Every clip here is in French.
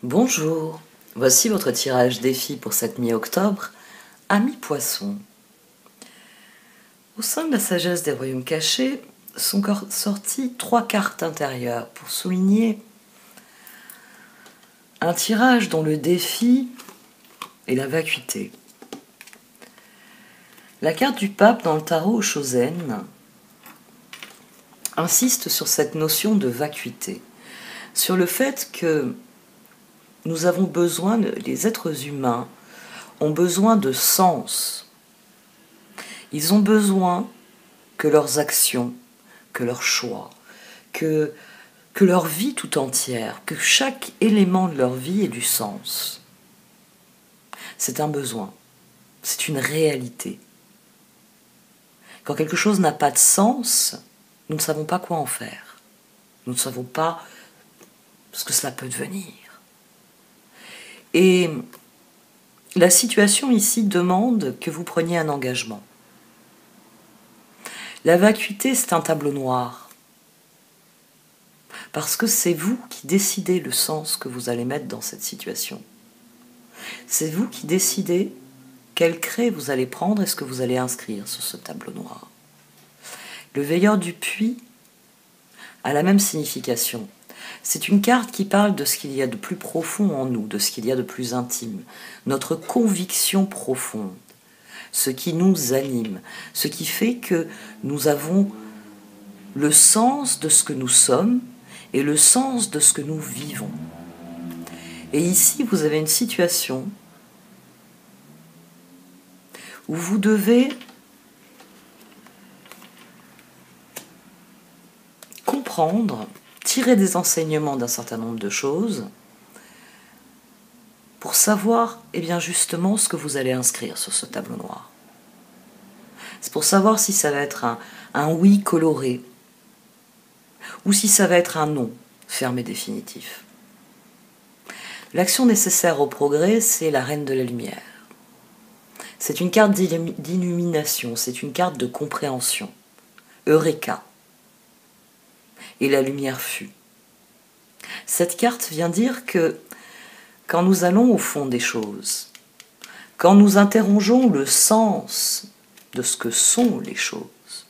Bonjour, voici votre tirage défi pour cette mi-octobre, Amis Poissons. Au sein de la sagesse des royaumes cachés sont sorties 3 cartes intérieures pour souligner un tirage dont le défi est la vacuité. La carte du pape dans le tarot Shosen insiste sur cette notion de vacuité, sur le fait que nous avons besoin, les êtres humains ont besoin de sens. Ils ont besoin que leurs actions, que leurs choix, que leur vie tout entière, que chaque élément de leur vie ait du sens. C'est un besoin, c'est une réalité. Quand quelque chose n'a pas de sens, nous ne savons pas quoi en faire. Nous ne savons pas ce que cela peut devenir. Et la situation ici demande que vous preniez un engagement. La vacuité, c'est un tableau noir. Parce que c'est vous qui décidez le sens que vous allez mettre dans cette situation. C'est vous qui décidez quel craie vous allez prendre et ce que vous allez inscrire sur ce tableau noir. Le veilleur du puits a la même signification. C'est une carte qui parle de ce qu'il y a de plus profond en nous, de ce qu'il y a de plus intime, notre conviction profonde, ce qui nous anime, ce qui fait que nous avons le sens de ce que nous sommes et le sens de ce que nous vivons. Et ici, vous avez une situation où vous devez comprendre, tirer des enseignements d'un certain nombre de choses pour savoir, eh bien justement, ce que vous allez inscrire sur ce tableau noir. C'est pour savoir si ça va être un oui coloré ou si ça va être un non ferme et définitif. L'action nécessaire au progrès, c'est la reine de la lumière. C'est une carte d'illumination, c'est une carte de compréhension. Eureka. Et la lumière fut. Cette carte vient dire que quand nous allons au fond des choses, quand nous interrogeons le sens de ce que sont les choses,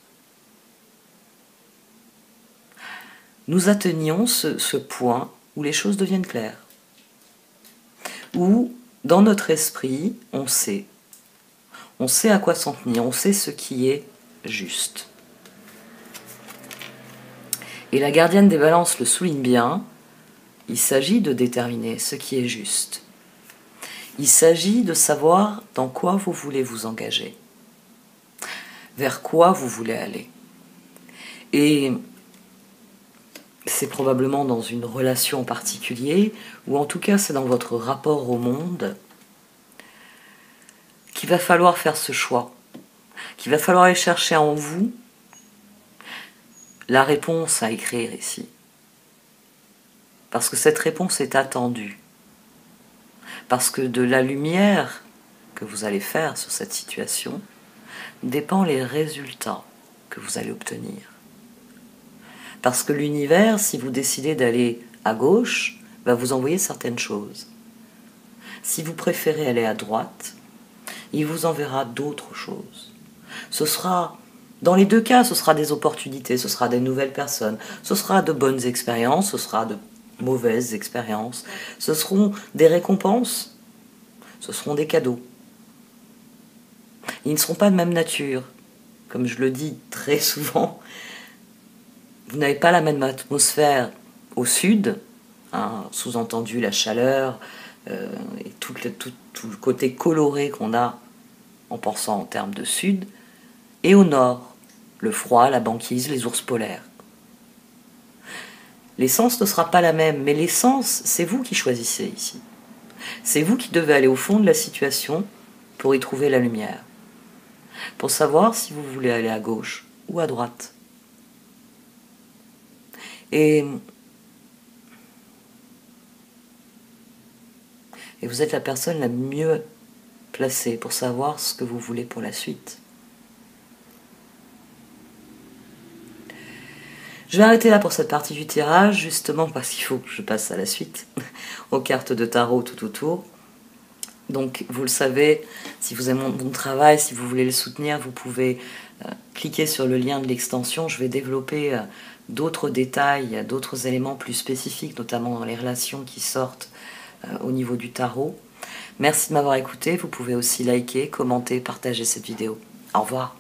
nous atteignons ce point où les choses deviennent claires, où dans notre esprit, on sait à quoi s'en tenir, on sait ce qui est juste. Et la gardienne des balances le souligne bien, il s'agit de déterminer ce qui est juste. Il s'agit de savoir dans quoi vous voulez vous engager, vers quoi vous voulez aller. Et c'est probablement dans une relation en particulier, ou en tout cas c'est dans votre rapport au monde, qu'il va falloir faire ce choix, qu'il va falloir aller chercher en vous la réponse à écrire ici. Parce que cette réponse est attendue. Parce que de la lumière que vous allez faire sur cette situation dépend les résultats que vous allez obtenir. Parce que l'univers, si vous décidez d'aller à gauche, va vous envoyer certaines choses. Si vous préférez aller à droite, il vous enverra d'autres choses. Ce sera, dans les deux cas, ce sera des opportunités, ce sera des nouvelles personnes, ce sera de bonnes expériences, ce sera de mauvaises expériences, ce seront des récompenses, ce seront des cadeaux. Ils ne seront pas de même nature. Comme je le dis très souvent, vous n'avez pas la même atmosphère au sud, hein, sous-entendu la chaleur et tout le côté coloré qu'on a en pensant en termes de sud, et au nord, le froid, la banquise, les ours polaires. L'essence ne sera pas la même, mais l'essence, c'est vous qui choisissez ici. C'est vous qui devez aller au fond de la situation pour y trouver la lumière, pour savoir si vous voulez aller à gauche ou à droite. Et vous êtes la personne la mieux placée pour savoir ce que vous voulez pour la suite. Je vais arrêter là pour cette partie du tirage, justement parce qu'il faut que je passe à la suite, aux cartes de tarot tout autour. Donc, vous le savez, si vous aimez mon travail, si vous voulez le soutenir, vous pouvez cliquer sur le lien de l'extension. Je vais développer d'autres détails, d'autres éléments plus spécifiques, notamment dans les relations qui sortent au niveau du tarot. Merci de m'avoir écouté. Vous pouvez aussi liker, commenter, partager cette vidéo. Au revoir.